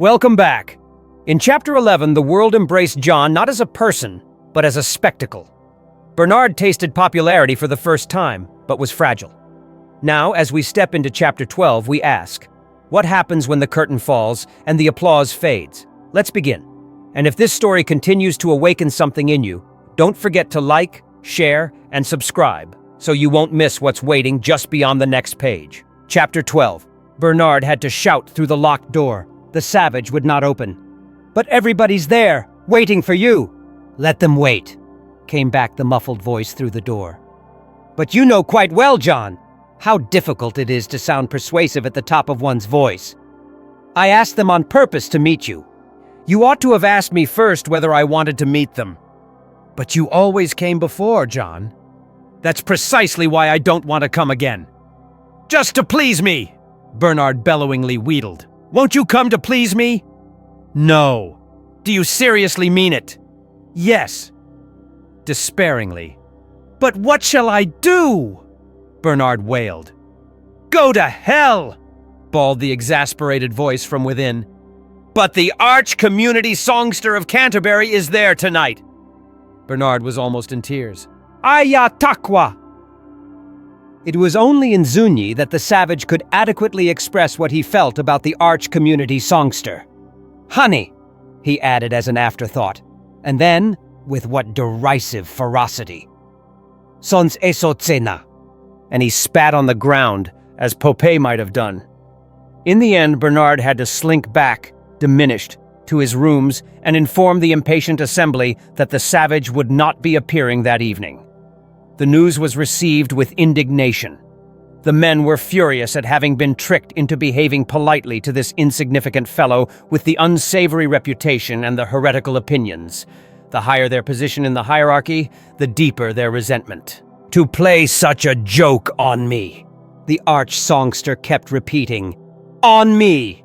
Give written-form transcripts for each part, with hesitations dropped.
Welcome back. In Chapter 11, the world embraced John not as a person, but as a spectacle. Bernard tasted popularity for the first time, but was fragile. Now, as we step into Chapter 12, we ask, what happens when the curtain falls and the applause fades? Let's begin. And if this story continues to awaken something in you, don't forget to like, share, and subscribe, so you won't miss what's waiting just beyond the next page. Chapter 12. Bernard had to shout through the locked door. The savage would not open. "But everybody's there, waiting for you." "Let them wait," came back the muffled voice through the door. "But you know quite well, John, how difficult it is to sound persuasive at the top of one's voice. I asked them on purpose to meet you. You ought to have asked me first whether I wanted to meet them." "But you always came before, John." "That's precisely why I don't want to come again." "Just to please me," Bernard bellowingly wheedled. "Won't you come to please me?" "No." "Do you seriously mean it?" "Yes." Despairingly. "But what shall I do?" Bernard wailed. "Go to hell!" bawled the exasperated voice from within. "But the arch-community songster of Canterbury is there tonight." Bernard was almost in tears. "Ayatakwa!" It was only in Zunyi that the savage could adequately express what he felt about the arch-community songster. "Honey," he added as an afterthought, and then, with what derisive ferocity, "Sons eso tsena," and he spat on the ground, as Popeye might have done. In the end, Bernard had to slink back, diminished, to his rooms and inform the impatient assembly that the savage would not be appearing that evening. The news was received with indignation. The men were furious at having been tricked into behaving politely to this insignificant fellow with the unsavory reputation and the heretical opinions. The higher their position in the hierarchy, the deeper their resentment. "To play such a joke on me," the arch-songster kept repeating. "On me!"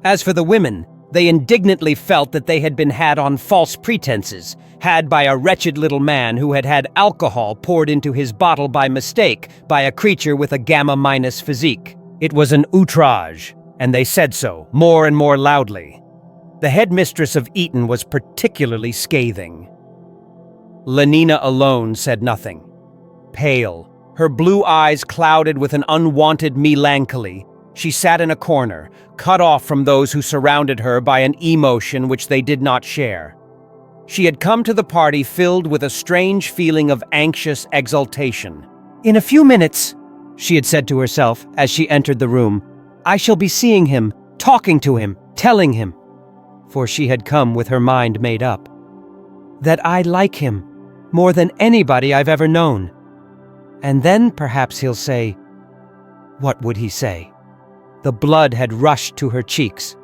As for the women, they indignantly felt that they had been had on false pretenses, had by a wretched little man who had had alcohol poured into his bottle by mistake by a creature with a gamma-minus physique. It was an outrage, and they said so, more and more loudly. The headmistress of Eton was particularly scathing. Lenina alone said nothing. Pale, her blue eyes clouded with an unwanted melancholy, she sat in a corner, cut off from those who surrounded her by an emotion which they did not share. She had come to the party filled with a strange feeling of anxious exultation. "In a few minutes," she had said to herself as she entered the room, "I shall be seeing him, talking to him, telling him," for she had come with her mind made up, "that I like him more than anybody I've ever known. And then perhaps he'll say..." What would he say? The blood had rushed to her cheeks.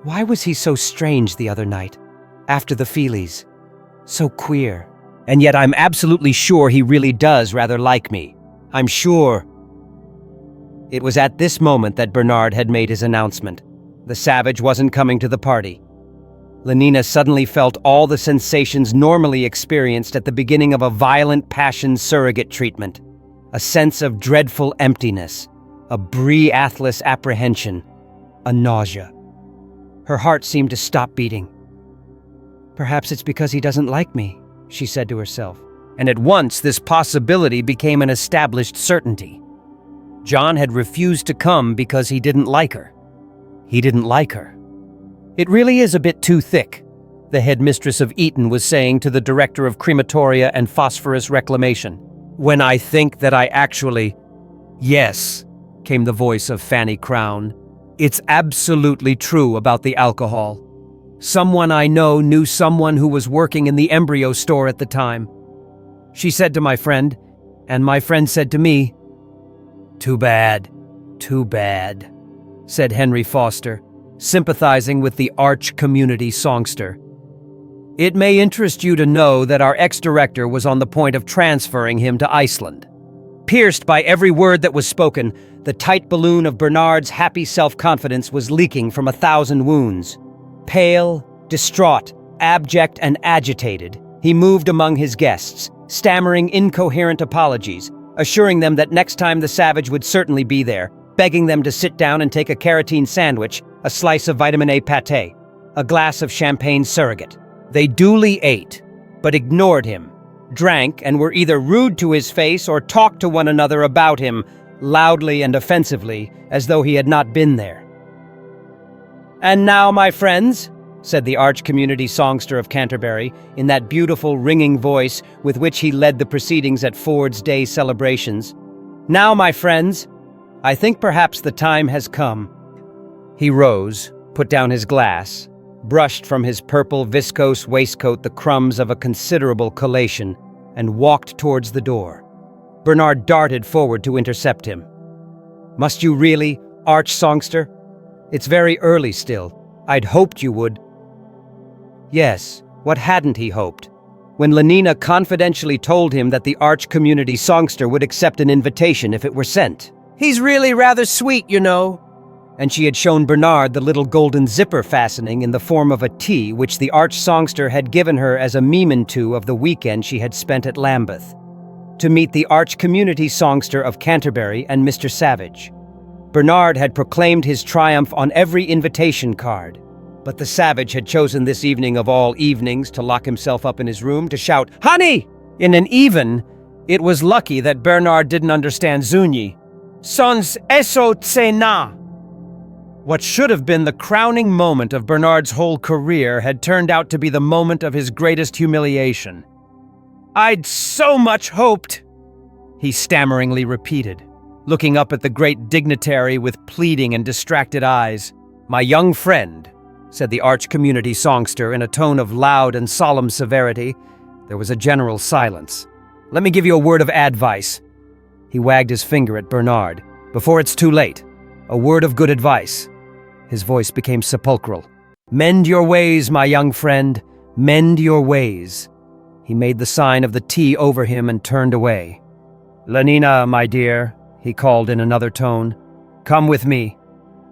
Why was he so strange the other night, after the feelies? So queer. And yet I'm absolutely sure he really does rather like me. I'm sure. It was at this moment that Bernard had made his announcement. The savage wasn't coming to the party. Lenina suddenly felt all the sensations normally experienced at the beginning of a violent passion surrogate treatment. A sense of dreadful emptiness. A breathless apprehension, a nausea. Her heart seemed to stop beating. "Perhaps it's because he doesn't like me," she said to herself. And at once this possibility became an established certainty. John had refused to come because he didn't like her. He didn't like her. "It really is a bit too thick," the headmistress of Eton was saying to the director of crematoria and phosphorus reclamation. "When I think that I actually..." "Yes," came the voice of Fanny Crown. "It's absolutely true about the alcohol. Someone I know knew someone who was working in the embryo store at the time. She said to my friend, and my friend said to me..." "Too bad, said Henry Foster, sympathizing with the arch-community songster. "It may interest you to know that our ex-director was on the point of transferring him to Iceland." Pierced by every word that was spoken, the tight balloon of Bernard's happy self-confidence was leaking from 1,000 wounds. Pale, distraught, abject, and agitated, he moved among his guests, stammering incoherent apologies, assuring them that next time the savage would certainly be there, begging them to sit down and take a carotene sandwich, a slice of vitamin A pâté, a glass of champagne surrogate. They duly ate, but ignored him, drank, and were either rude to his face or talked to one another about him, loudly and offensively, as though he had not been there. "And now, my friends," said the arch-community songster of Canterbury, in that beautiful, ringing voice with which he led the proceedings at Ford's Day celebrations. "Now, my friends, I think perhaps the time has come." He rose, put down his glass, brushed from his purple viscose waistcoat the crumbs of a considerable collation, and walked towards the door. Bernard darted forward to intercept him. "Must you really, arch-songster? It's very early still. I'd hoped you would." Yes, what hadn't he hoped? When Lenina confidentially told him that the arch-community songster would accept an invitation if it were sent. "He's really rather sweet, you know." And she had shown Bernard the little golden zipper fastening in the form of a T which the arch-songster had given her as a memento of the weekend she had spent at Lambeth, to meet the arch-community songster of Canterbury and Mr. Savage. Bernard had proclaimed his triumph on every invitation card, but the Savage had chosen this evening of all evenings to lock himself up in his room to shout, "Honey!" in an even. It was lucky that Bernard didn't understand Zuni. "Sans eso tsena." What should have been the crowning moment of Bernard's whole career had turned out to be the moment of his greatest humiliation. "I'd so much hoped," he stammeringly repeated, looking up at the great dignitary with pleading and distracted eyes. "My young friend," said the arch-community songster in a tone of loud and solemn severity. There was a general silence. "Let me give you a word of advice." He wagged his finger at Bernard. "Before it's too late, a word of good advice." His voice became sepulchral. "Mend your ways, my young friend. Mend your ways." He made the sign of the T over him and turned away. "Lenina, my dear," he called in another tone, "come with me."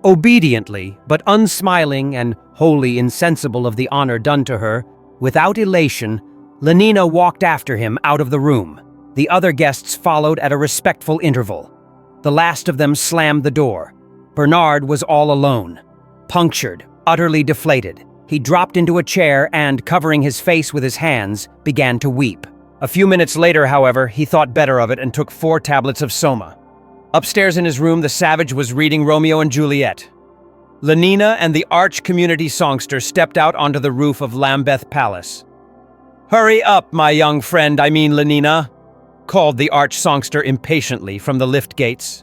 Obediently, but unsmiling and wholly insensible of the honor done to her, without elation, Lenina walked after him out of the room. The other guests followed at a respectful interval. The last of them slammed the door. Bernard was all alone. Punctured, utterly deflated, he dropped into a chair and, covering his face with his hands, began to weep. A few minutes later, however, he thought better of it and took 4 tablets of soma. Upstairs in his room, the Savage was reading Romeo and Juliet. Lenina and the arch-community songster stepped out onto the roof of Lambeth Palace. "Hurry up, my young friend, I mean Lenina," called the arch-songster impatiently from the lift gates.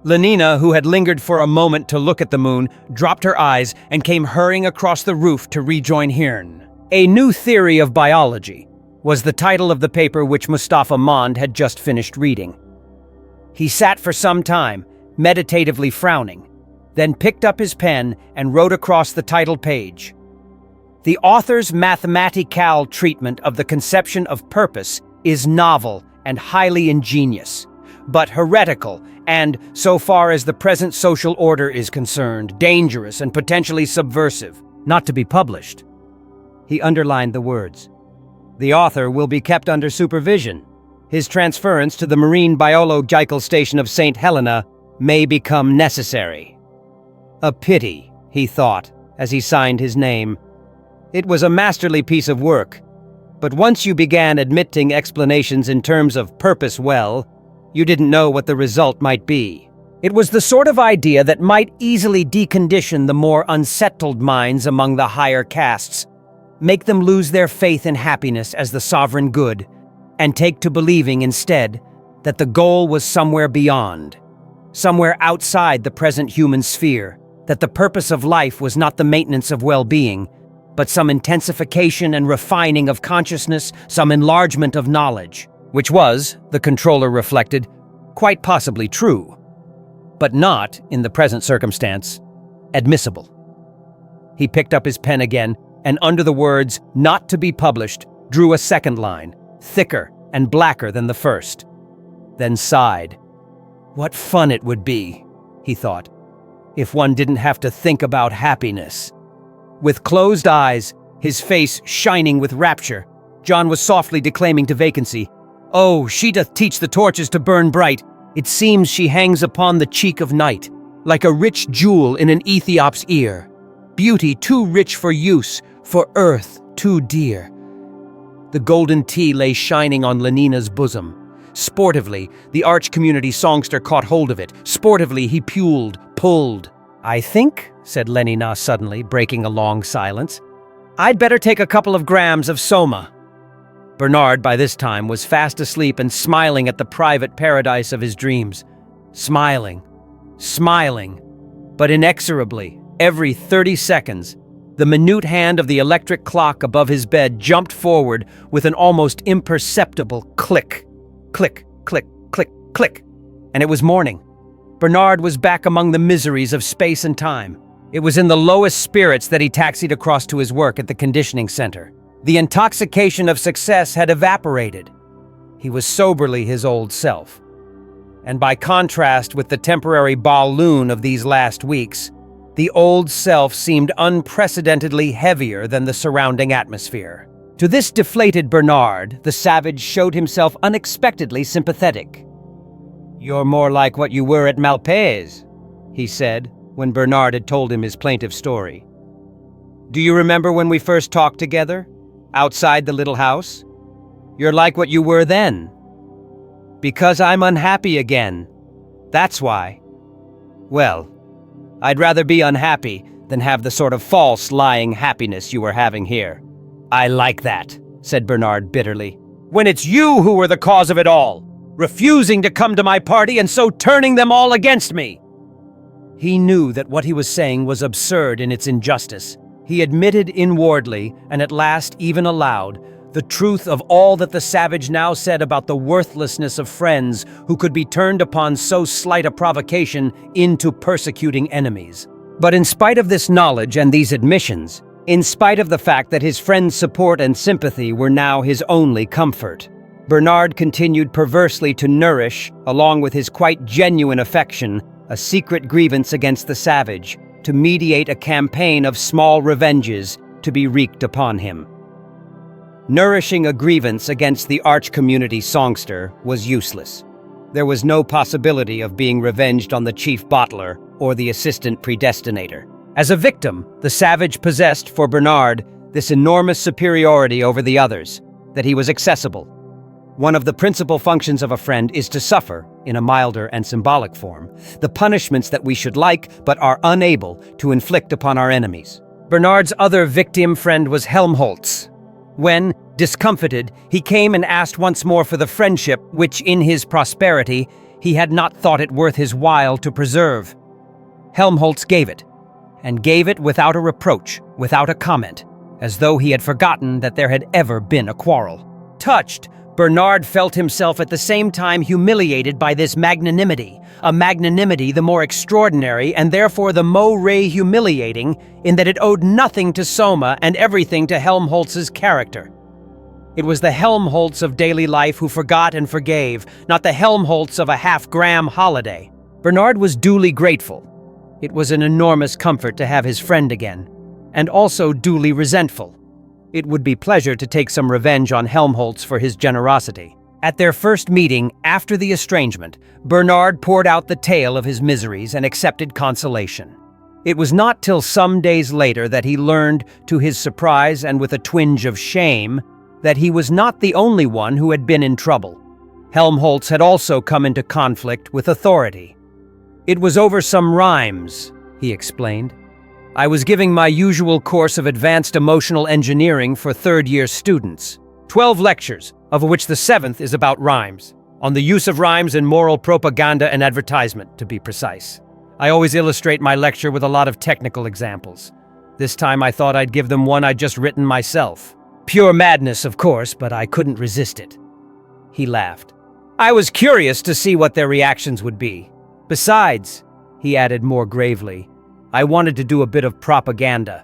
Lenina, who had lingered for a moment to look at the moon, dropped her eyes and came hurrying across the roof to rejoin Hearn. "A New Theory of Biology" was the title of the paper which Mustafa Mond had just finished reading. He sat for some time, meditatively frowning, then picked up his pen and wrote across the title page. "The author's mathematical treatment of the conception of purpose is novel and highly ingenious, but heretical and, so far as the present social order is concerned, dangerous and potentially subversive, not to be published." He underlined the words. "The author will be kept under supervision. His transference to the Marine Biological Station of St. Helena may become necessary." A pity, he thought, as he signed his name. It was a masterly piece of work, but once you began admitting explanations in terms of purpose, well, you didn't know what the result might be. It was the sort of idea that might easily decondition the more unsettled minds among the higher castes, make them lose their faith in happiness as the sovereign good, and take to believing instead that the goal was somewhere beyond, somewhere outside the present human sphere, that the purpose of life was not the maintenance of well-being, but some intensification and refining of consciousness, some enlargement of knowledge, which was, the controller reflected, quite possibly true, but not, in the present circumstance, admissible. He picked up his pen again, and under the words, "not to be published," drew a second line, thicker and blacker than the first, then sighed. What fun it would be, he thought, if one didn't have to think about happiness. With closed eyes, his face shining with rapture, John was softly declaiming to vacancy, "Oh, she doth teach the torches to burn bright. It seems she hangs upon the cheek of night, like a rich jewel in an Ethiop's ear. Beauty too rich for use, for earth too dear. The golden tea lay shining on Lenina's bosom. Sportively, the arch-community songster caught hold of it. Sportively, he pulled. "I think," said Lenina suddenly, breaking a long silence, "I'd better take a couple of grams of soma." Bernard, by this time, was fast asleep and smiling at the private paradise of his dreams. Smiling. But inexorably, every 30 seconds, the minute hand of the electric clock above his bed jumped forward with an almost imperceptible click. Click, click, click, click. And it was morning. Bernard was back among the miseries of space and time. It was in the lowest spirits that he taxied across to his work at the conditioning center. The intoxication of success had evaporated. He was soberly his old self. And by contrast with the temporary balloon of these last weeks, the old self seemed unprecedentedly heavier than the surrounding atmosphere. To this deflated Bernard, the savage showed himself unexpectedly sympathetic. "You're more like what you were at Malpais," he said, when Bernard had told him his plaintive story. "Do you remember when we first talked together, outside the little house? You're like what you were then." "Because I'm unhappy again. That's why." "Well, I'd rather be unhappy than have the sort of false, lying happiness you were having here." "I like that," said Bernard bitterly. "When it's you who were the cause of it all, refusing to come to my party and so turning them all against me." He knew that what he was saying was absurd in its injustice. He admitted inwardly, and at last even aloud, the truth of all that the savage now said about the worthlessness of friends who could be turned upon so slight a provocation into persecuting enemies. But in spite of this knowledge and these admissions, in spite of the fact that his friends' support and sympathy were now his only comfort, Bernard continued perversely to nourish, along with his quite genuine affection, a secret grievance against the savage, to mediate a campaign of small revenges to be wreaked upon him. Nourishing a grievance against the arch-community songster was useless. There was no possibility of being revenged on the chief bottler or the assistant predestinator. As a victim, the savage possessed, for Bernard, this enormous superiority over the others, that he was accessible. One of the principal functions of a friend is to suffer, in a milder and symbolic form, the punishments that we should like but are unable to inflict upon our enemies. Bernard's other victim friend was Helmholtz. When, discomfited, he came and asked once more for the friendship which, in his prosperity, he had not thought it worth his while to preserve. Helmholtz gave it, and gave it without a reproach, without a comment, as though he had forgotten that there had ever been a quarrel. Touched, Bernard felt himself at the same time humiliated by this magnanimity, a magnanimity the more extraordinary and therefore the more humiliating in that it owed nothing to Soma and everything to Helmholtz's character. It was the Helmholtz of daily life who forgot and forgave, not the Helmholtz of a half-gram holiday. Bernard was duly grateful. It was an enormous comfort to have his friend again, and also duly resentful. It would be pleasure to take some revenge on Helmholtz for his generosity. At their first meeting after the estrangement, Bernard poured out the tale of his miseries and accepted consolation. It was not till some days later that he learned, to his surprise and with a twinge of shame, that he was not the only one who had been in trouble. Helmholtz had also come into conflict with authority. "It was over some rhymes," he explained. "I was giving my usual course of advanced emotional engineering for third-year students. 12 lectures, of which the 7th is about rhymes. On the use of rhymes in moral propaganda and advertisement, to be precise. I always illustrate my lecture with a lot of technical examples. This time I thought I'd give them one I'd just written myself. Pure madness, of course, but I couldn't resist it." He laughed. "I was curious to see what their reactions would be. Besides," he added more gravely, "I wanted to do a bit of propaganda.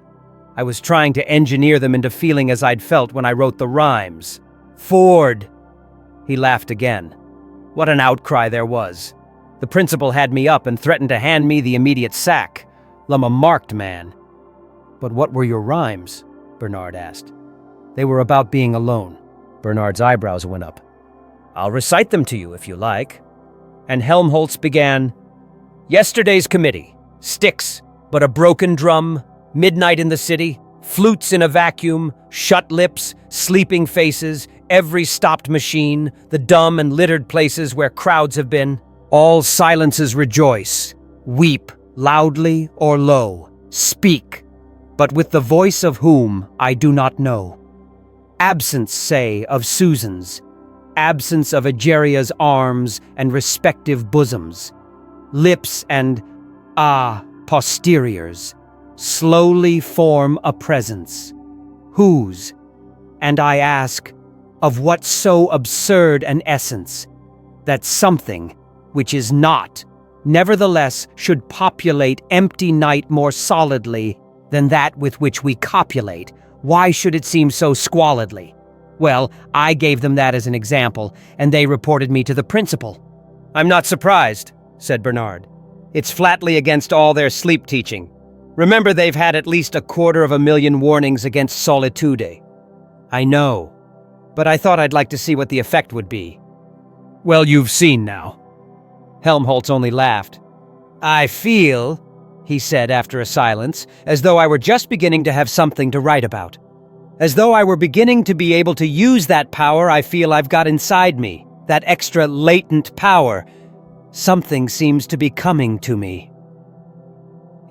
I was trying to engineer them into feeling as I'd felt when I wrote the rhymes. Ford!" He laughed again. What an outcry there was. The principal had me up and threatened to hand me the immediate sack. I'm a marked man. "But what were your rhymes?" Bernard asked. "They were about being alone." Bernard's eyebrows went up. "I'll recite them to you if you like." And Helmholtz began, "Yesterday's committee. Sticks, but a broken drum, midnight in the city, flutes in a vacuum, shut lips, sleeping faces, every stopped machine, the dumb and littered places where crowds have been. All silences rejoice, weep, loudly or low, speak, but with the voice of whom I do not know. Absence, say, of Susan's, absence of Egeria's arms and respective bosoms, lips and, posteriors, slowly form a presence. Whose? And I ask, of what so absurd an essence, that something, which is not, nevertheless should populate empty night more solidly than that with which we copulate? Why should it seem so squalidly? Well, I gave them that as an example, and they reported me to the principal. I'm not surprised, said Bernard. It's flatly against all their sleep teaching. Remember, they've had at least 250,000 warnings against solitude. I know, but I thought I'd like to see what the effect would be. Well, you've seen now. Helmholtz only laughed. I feel, he said after a silence, as though I were just beginning to have something to write about. As though I were beginning to be able to use that power I feel I've got inside me, that extra latent power. Something seems to be coming to me.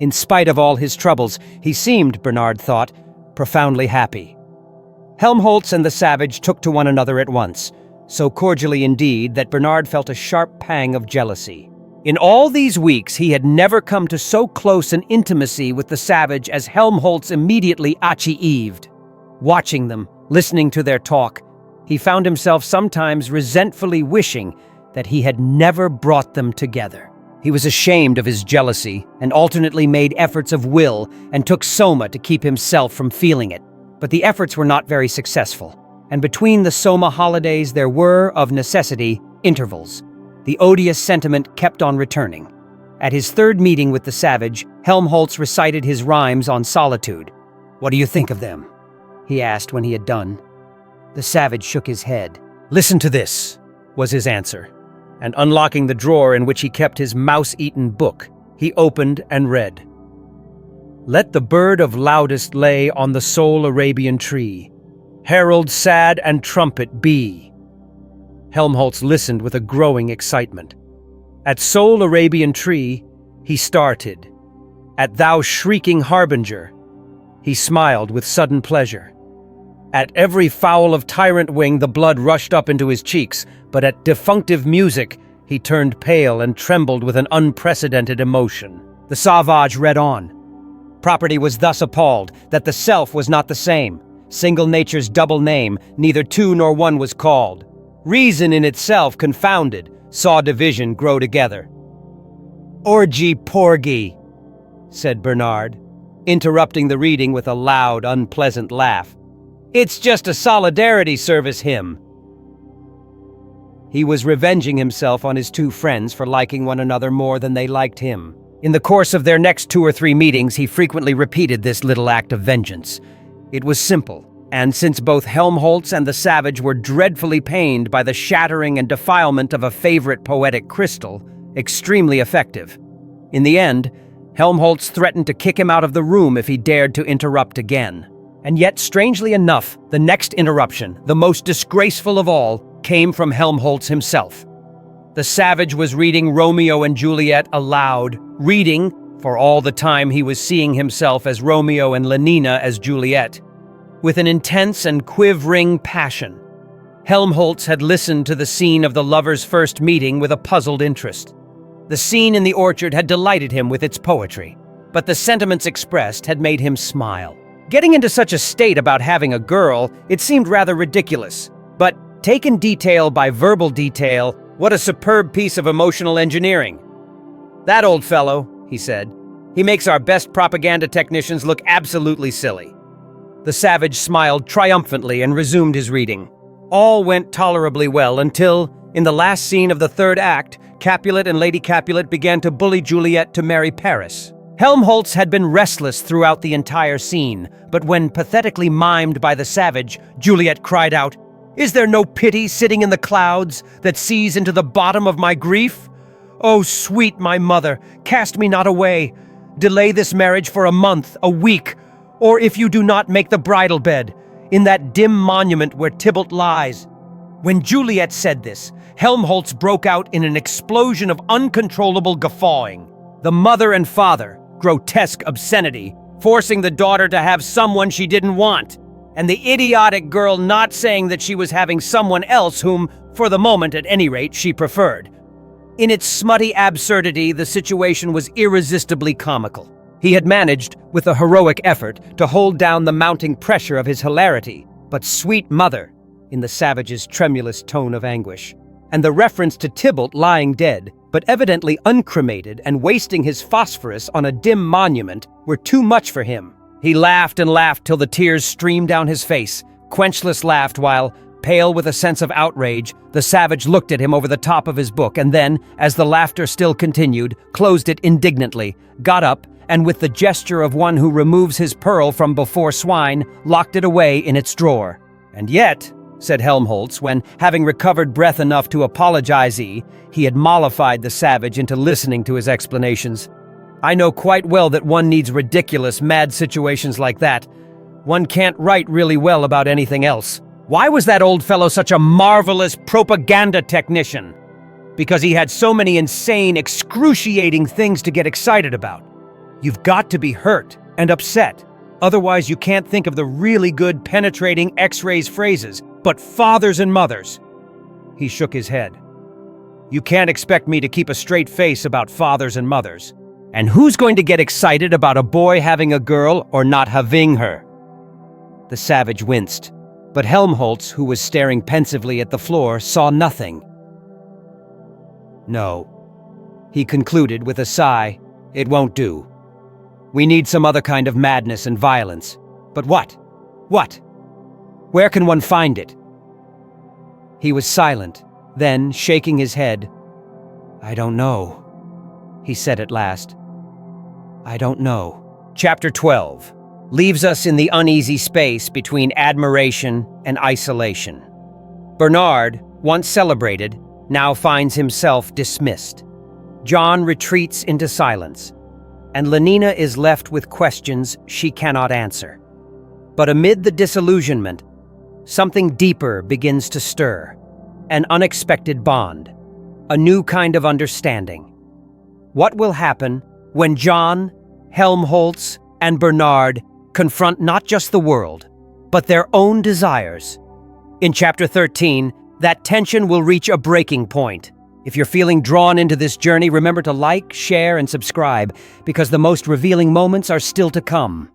In spite of all his troubles, he seemed, Bernard thought, profoundly happy. Helmholtz and the savage took to one another at once, so cordially indeed that Bernard felt a sharp pang of jealousy. In all these weeks, he had never come to so close an intimacy with the savage as Helmholtz immediately achieved. Watching them, listening to their talk, he found himself sometimes resentfully wishing that he had never brought them together. He was ashamed of his jealousy and alternately made efforts of will and took soma to keep himself from feeling it. But the efforts were not very successful, and between the soma holidays there were, of necessity, intervals. The odious sentiment kept on returning. At his third meeting with the savage, Helmholtz recited his rhymes on solitude. "What do you think of them?" he asked when he had done. The savage shook his head. "Listen to this," was his answer, and unlocking the drawer in which he kept his mouse-eaten book, he opened and read. "Let the bird of loudest lay on the sole Arabian tree, herald sad and trumpet be." Helmholtz listened with a growing excitement. At sole Arabian tree, he started. At thou shrieking harbinger, he smiled with sudden pleasure. At every fowl of tyrant wing the blood rushed up into his cheeks, but at defunctive music he turned pale and trembled with an unprecedented emotion. The savage read on. Property was thus appalled, that the self was not the same. Single nature's double name, neither two nor one was called. Reason in itself confounded, saw division grow together. "Orgy porgy," said Bernard, interrupting the reading with a loud, unpleasant laugh. "It's just a solidarity service hymn." He was revenging himself on his two friends for liking one another more than they liked him. In the course of their next 2 or 3 meetings, he frequently repeated this little act of vengeance. It was simple, and since both Helmholtz and the savage were dreadfully pained by the shattering and defilement of a favorite poetic crystal, extremely effective. In the end, Helmholtz threatened to kick him out of the room if he dared to interrupt again. And yet, strangely enough, the next interruption, the most disgraceful of all, came from Helmholtz himself. The savage was reading Romeo and Juliet aloud, reading, for all the time he was seeing himself as Romeo and Lenina as Juliet, with an intense and quivering passion. Helmholtz had listened to the scene of the lovers' first meeting with a puzzled interest. The scene in the orchard had delighted him with its poetry, but the sentiments expressed had made him smile. Getting into such a state about having a girl, it seemed rather ridiculous. But, taken detail by verbal detail, what a superb piece of emotional engineering. "That old fellow," he said, "he makes our best propaganda technicians look absolutely silly." The savage smiled triumphantly and resumed his reading. All went tolerably well until, in the last scene of the third act, Capulet and Lady Capulet began to bully Juliet to marry Paris. Helmholtz had been restless throughout the entire scene, but when pathetically mimed by the savage, Juliet cried out, "Is there no pity sitting in the clouds that sees into the bottom of my grief? Oh, sweet my mother, cast me not away. delay this marriage for a month, a week, or if you do not make the bridal bed, in that dim monument where Tybalt lies." When Juliet said this, Helmholtz broke out in an explosion of uncontrollable guffawing. The mother and father, grotesque obscenity, forcing the daughter to have someone she didn't want, and the idiotic girl not saying that she was having someone else whom, for the moment at any rate, she preferred. In its smutty absurdity, the situation was irresistibly comical. He had managed, with a heroic effort, to hold down the mounting pressure of his hilarity, but "sweet mother," in the savage's tremulous tone of anguish, and the reference to Tybalt lying dead, but evidently uncremated and wasting his phosphorus on a dim monument, were too much for him. He laughed and laughed till the tears streamed down his face, quenchless laughed while, pale with a sense of outrage, the savage looked at him over the top of his book and then, as the laughter still continued, closed it indignantly, got up, and with the gesture of one who removes his pearl from before swine, locked it away in its drawer. "And yet," said Helmholtz, when, having recovered breath enough to apologize, he had mollified the savage into listening to his explanations, "I know quite well that one needs ridiculous, mad situations like that. One can't write really well about anything else. Why was that old fellow such a marvelous propaganda technician? Because he had so many insane, excruciating things to get excited about. You've got to be hurt and upset. Otherwise, you can't think of the really good, penetrating X-rays phrases, but fathers and mothers." He shook his head. "You can't expect me to keep a straight face about fathers and mothers. And who's going to get excited about a boy having a girl or not having her?" The savage winced, but Helmholtz, who was staring pensively at the floor, saw nothing. "No," he concluded with a sigh, "it won't do. We need some other kind of madness and violence. But what? What? Where can one find it?" He was silent, then, shaking his head, "I don't know," he said at last. "I don't know." Chapter 12 leaves us in the uneasy space between admiration and isolation. Bernard, once celebrated, now finds himself dismissed. John retreats into silence, and Lenina is left with questions she cannot answer. But amid the disillusionment, something deeper begins to stir, an unexpected bond, a new kind of understanding. What will happen when John, Helmholtz, and Bernard confront not just the world, but their own desires? In Chapter 13, that tension will reach a breaking point. If you're feeling drawn into this journey, remember to like, share, and subscribe, because the most revealing moments are still to come.